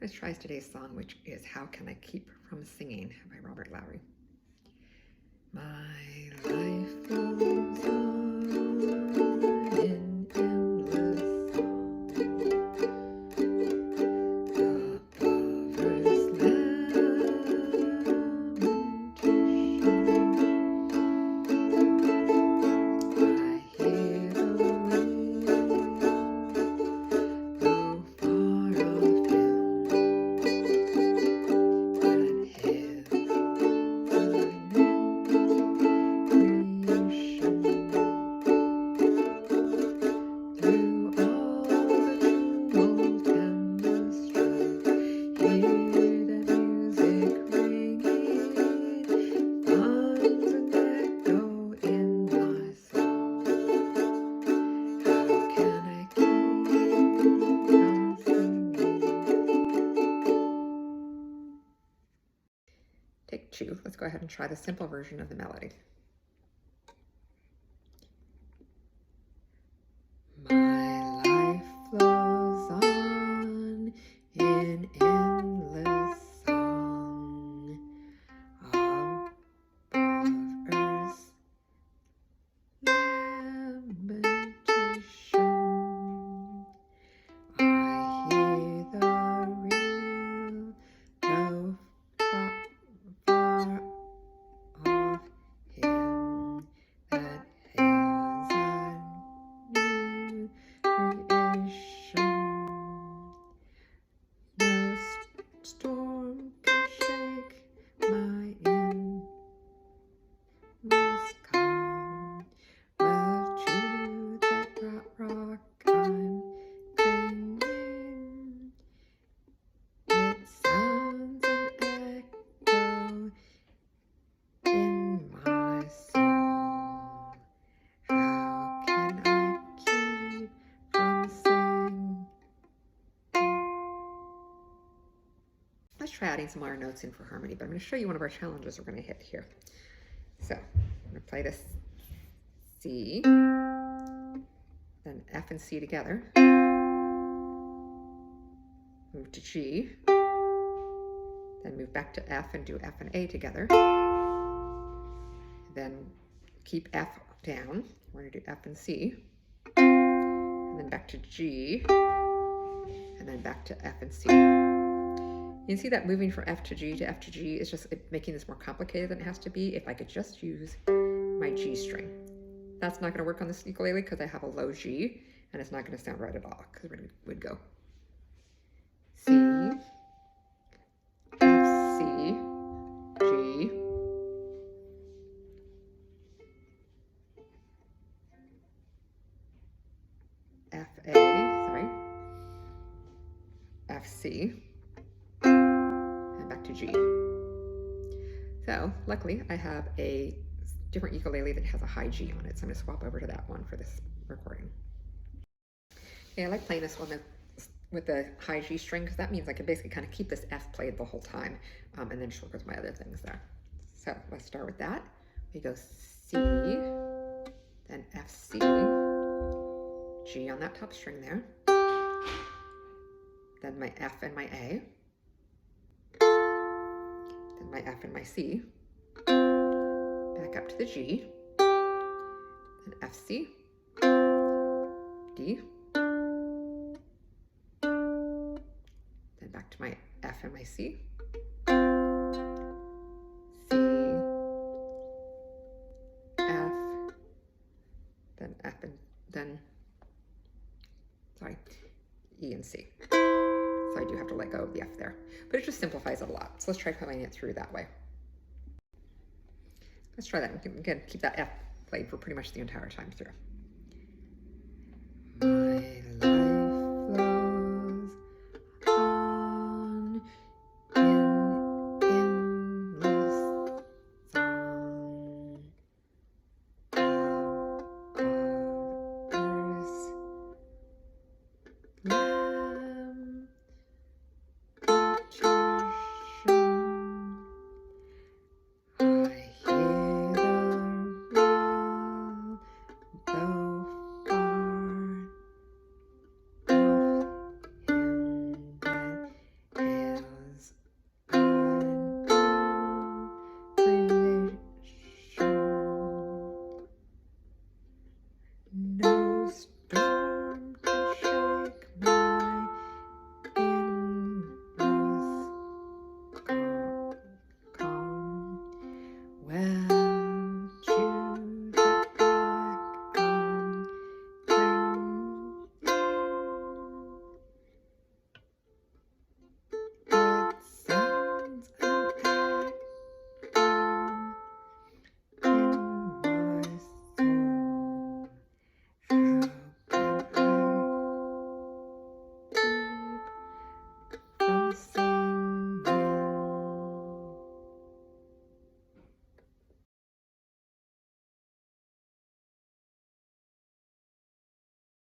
Let's try today's song, which is How Can I Keep From Singing by Robert Lowry. My life goes on in endless song. The lover's lamentation. I hear the wind blow far off him, and his Take two. Let's go ahead and try the simple version of the melody. My life flows on in endless song above earth's lamentation. I hear the real blow far off him that hails a new creation. No storm can shake my inmost calm. Well, to that rock I'm clinging. It sounds an echo in my soul. How can I keep from singing? Let's try adding some more notes in for harmony, but I'm going to show you one of our challenges we're going to hit here. So I'm going to play this C, then F and C together, move to G, then move back to F and do F and A together, then keep F down, we're going to do F and C, and then back to G, and then back to F and C. You can see that moving from F to G is just making this more complicated than it has to be if I could just use my G string. That's not going to work on this ukulele because I have a low G, and it's not going to sound right at all because we would go C, F, C, G, F, A, sorry, F, C, and back to G. So luckily I have a different ukulele that has a high G on it, so I'm going to swap over to that one for this recording. Okay, I like playing this one with the high G string because that means I can basically kind of keep this F played the whole time, and then just work with my other things there. So let's start with that. We go C, then F, C, G on that top string there, then my F and my A, then my F and my C, back up to the G, then F, C, D, then back to my F and my C, C, F, then F and then, sorry, E and C. So I do have to let go of the F there, but it just simplifies it a lot. So let's try playing it through that way. Let's try that. Again, keep that F played for pretty much the entire time through. My